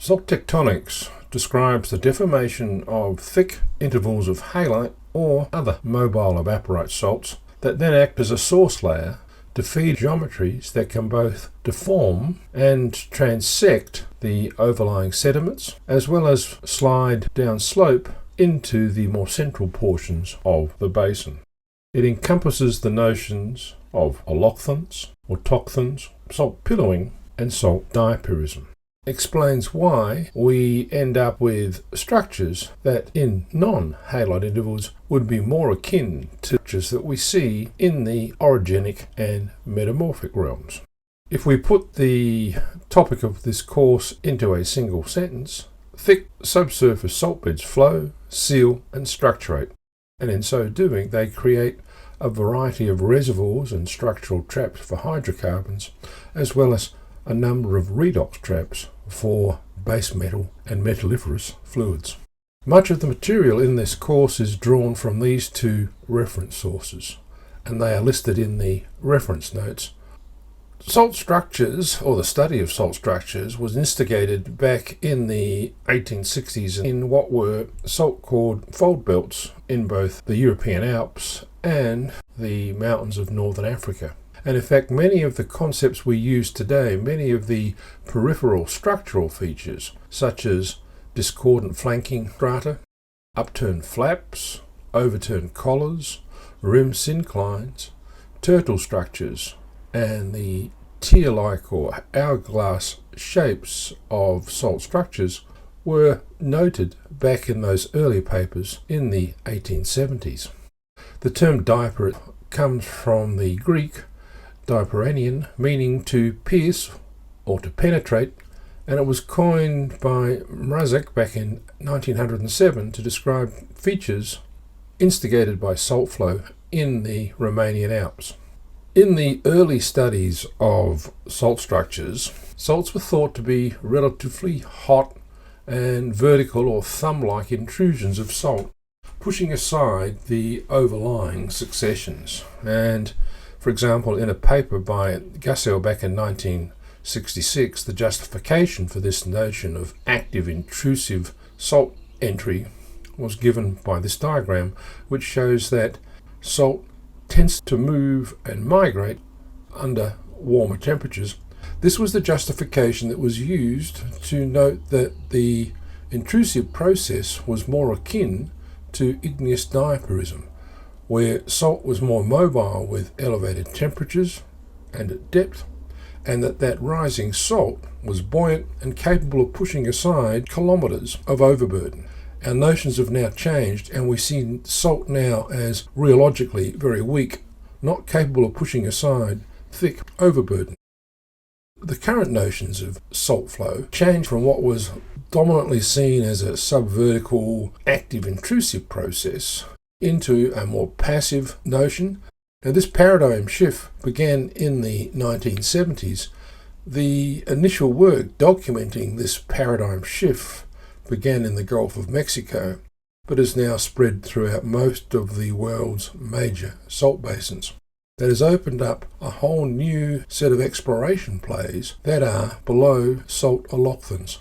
Salt tectonics describes the deformation of thick intervals of halite or other mobile evaporite salts that then act as a source layer to feed geometries that can both deform and transect the overlying sediments, as well as slide down slope into the more central portions of the basin. It encompasses the notions of holothons, autochthons, salt pillowing, and salt diapirism. Explains why we end up with structures that in non-halite intervals would be more akin to structures that we see in the orogenic and metamorphic realms. If we put the topic of this course into a single sentence, thick subsurface salt beds flow, seal and structurate, and in so doing they create a variety of reservoirs and structural traps for hydrocarbons, as well as a number of redox traps for base metal and metalliferous fluids. Much of the material in this course is drawn from these two reference sources, and they are listed in the reference notes. Salt structures, or the study of salt structures, was instigated back in the 1860s in what were salt-cored fold belts in both the European Alps and the mountains of northern Africa. And in fact, many of the concepts we use today, many of the peripheral structural features, such as discordant flanking strata, upturned flaps, overturned collars, rim synclines, turtle structures, and the tear-like or hourglass shapes of salt structures were noted back in those early papers in the 1870s. The term diaper comes from the Greek diaperanian, meaning to pierce or to penetrate, and it was coined by Mrazek back in 1907 to describe features instigated by salt flow in the Romanian Alps. In the early studies of salt structures, salts were thought to be relatively hot and vertical or thumb-like intrusions of salt, pushing aside the overlying successions. And for example, in a paper by Gassel back in 1966, the justification for this notion of active intrusive salt entry was given by this diagram, which shows that salt tends to move and migrate under warmer temperatures. This was the justification that was used to note that the intrusive process was more akin to igneous diapirism, where salt was more mobile with elevated temperatures and at depth, and that rising salt was buoyant and capable of pushing aside kilometres of overburden. Our notions have now changed, and we see salt now as rheologically very weak, not capable of pushing aside thick overburden. The current notions of salt flow change from what was dominantly seen as a subvertical, active, intrusive process into a more passive notion. Now, this paradigm shift began in the 1970s. The initial work documenting this paradigm shift began in the Gulf of Mexico, but is now spread throughout most of the world's major salt basins. That has opened up a whole new set of exploration plays that are below salt holothons.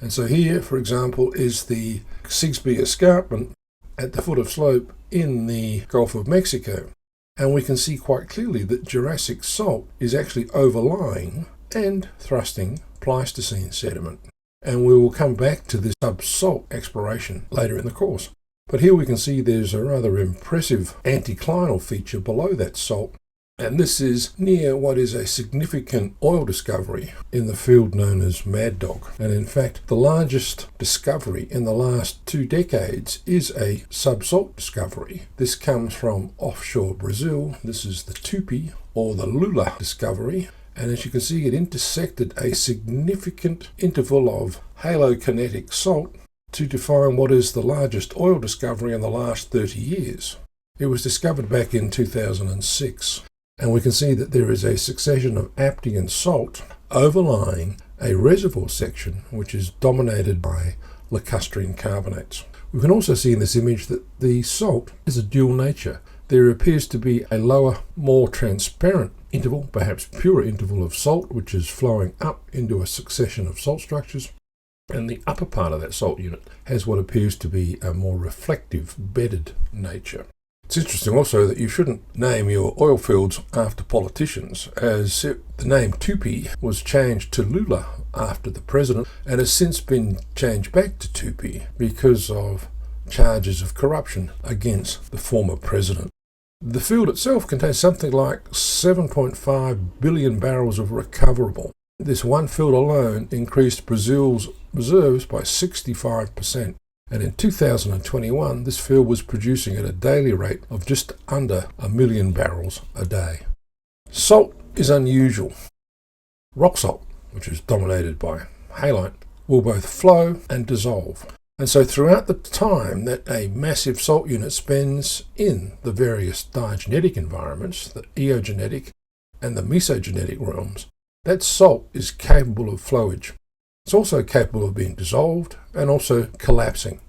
And so here, for example, is the Sigsbee Escarpment at the foot of slope in the Gulf of Mexico. And we can see quite clearly that Jurassic salt is actually overlying and thrusting Pleistocene sediment. And we will come back to this sub-salt exploration later in the course. But here we can see there's a rather impressive anticlinal feature below that salt, and this is near what is a significant oil discovery in the field known as Mad Dog. And in fact, the largest discovery in the last 2 decades is a sub-salt discovery. This comes from offshore Brazil. This is the Tupi or the Lula discovery. And as you can see, it intersected a significant interval of halokinetic salt to define what is the largest oil discovery in the last 30 years. It was discovered back in 2006, and we can see that there is a succession of aptian salt overlying a reservoir section which is dominated by lacustrine carbonates. We can also see in this image that the salt is a dual nature. There appears to be a lower, more transparent interval, perhaps purer interval of salt, which is flowing up into a succession of salt structures. And the upper part of that salt unit has what appears to be a more reflective, bedded nature. It's interesting also that you shouldn't name your oil fields after politicians, as the name Tupi was changed to Lula after the president and has since been changed back to Tupi because of charges of corruption against the former president. The field itself contains something like 7.5 billion barrels of recoverable. This one field alone increased Brazil's reserves by 65%. And in 2021, this field was producing at a daily rate of just under 1 million barrels a day. Salt is unusual. Rock salt, which is dominated by halite, will both flow and dissolve. And so throughout the time that a massive salt unit spends in the various diagenetic environments, the eogenetic and the mesogenetic realms, that salt is capable of flowage. It's also capable of being dissolved and also collapsing.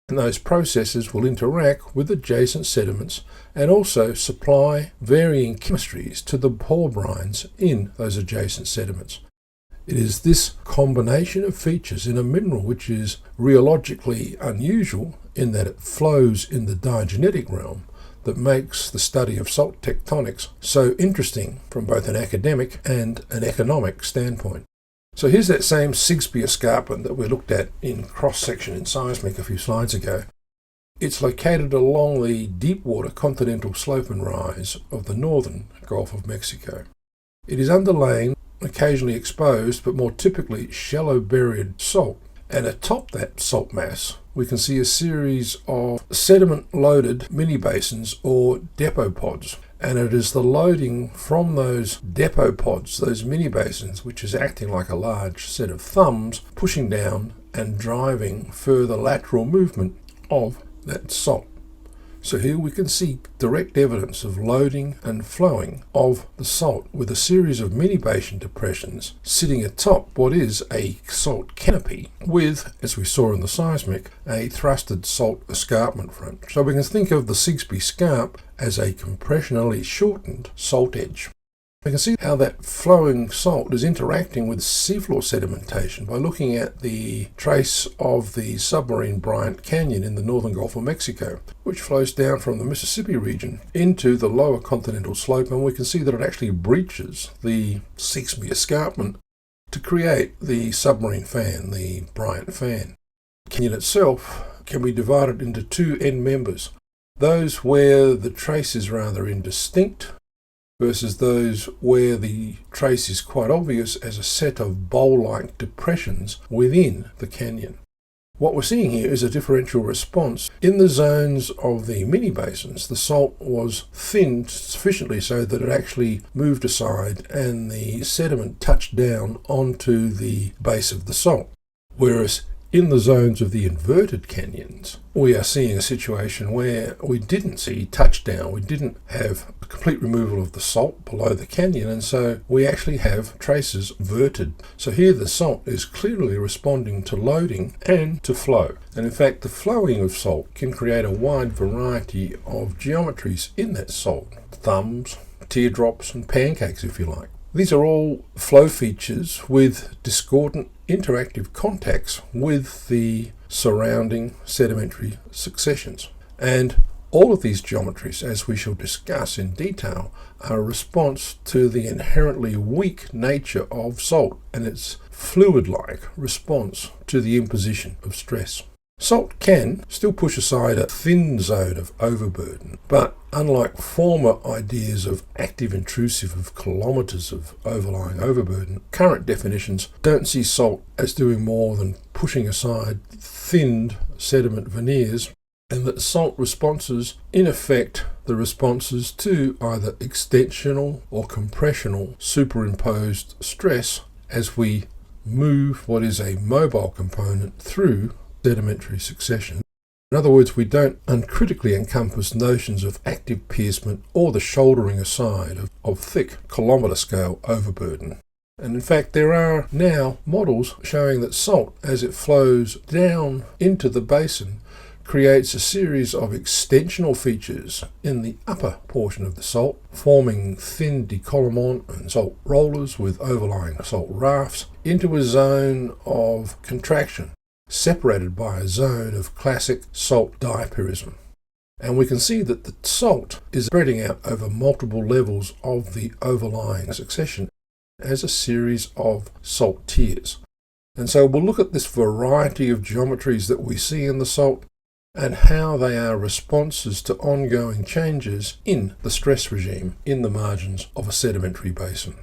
And those processes will interact with adjacent sediments and also supply varying chemistries to the pore brines in those adjacent sediments. It is this combination of features in a mineral which is rheologically unusual in that it flows in the diagenetic realm that makes the study of salt tectonics so interesting from both an academic and an economic standpoint. So here's that same Sigsbee escarpment that we looked at in cross-section in seismic a few slides ago. It's located along the deep-water continental slope and rise of the northern Gulf of Mexico. It is underlain, occasionally exposed, but more typically shallow buried salt. And atop that salt mass, we can see a series of sediment-loaded mini-basins or depot pods. And it is the loading from those depot pods, those mini-basins, which is acting like a large set of thumbs, pushing down and driving further lateral movement of that salt. So here we can see direct evidence of loading and flowing of the salt with a series of mini-basin depressions sitting atop what is a salt canopy with, as we saw in the seismic, a thrusted salt escarpment front. So we can think of the Sigsbee scarp as a compressionally shortened salt edge. We can see how that flowing salt is interacting with seafloor sedimentation by looking at the trace of the submarine Bryant Canyon in the northern Gulf of Mexico, which flows down from the Mississippi region into the lower continental slope, and we can see that it actually breaches the Sigsbee escarpment to create the submarine fan, the Bryant fan. The canyon itself can be divided into two end members, those where the trace is rather indistinct versus those where the trace is quite obvious as a set of bowl-like depressions within the canyon. What we're seeing here is a differential response. In the zones of the mini-basins, the salt was thinned sufficiently so that it actually moved aside and the sediment touched down onto the base of the salt. Whereas in the zones of the inverted canyons, we are seeing a situation where we didn't see touchdown. We didn't have a complete removal of the salt below the canyon, and so we actually have traces verted. So here the salt is clearly responding to loading and to flow. And in fact, the flowing of salt can create a wide variety of geometries in that salt. Thumbs, teardrops, and pancakes, if you like. These are all flow features with discordant interactive contacts with the surrounding sedimentary successions. And all of these geometries, as we shall discuss in detail, are a response to the inherently weak nature of salt and its fluid-like response to the imposition of stress. Salt can still push aside a thin zone of overburden, but unlike former ideas of active intrusive of kilometres of overlying overburden, current definitions don't see salt as doing more than pushing aside thinned sediment veneers, and that salt responses, in effect, the responses to either extensional or compressional superimposed stress as we move what is a mobile component through sedimentary succession. In other words, we don't uncritically encompass notions of active piercement or the shouldering aside of thick kilometre scale overburden. And in fact, there are now models showing that salt, as it flows down into the basin, creates a series of extensional features in the upper portion of the salt, forming thin decollement and salt rollers with overlying salt rafts into a zone of contraction, separated by a zone of classic salt diapirism. And we can see that the salt is spreading out over multiple levels of the overlying succession as a series of salt tiers. And so we'll look at this variety of geometries that we see in the salt and how they are responses to ongoing changes in the stress regime in the margins of a sedimentary basin.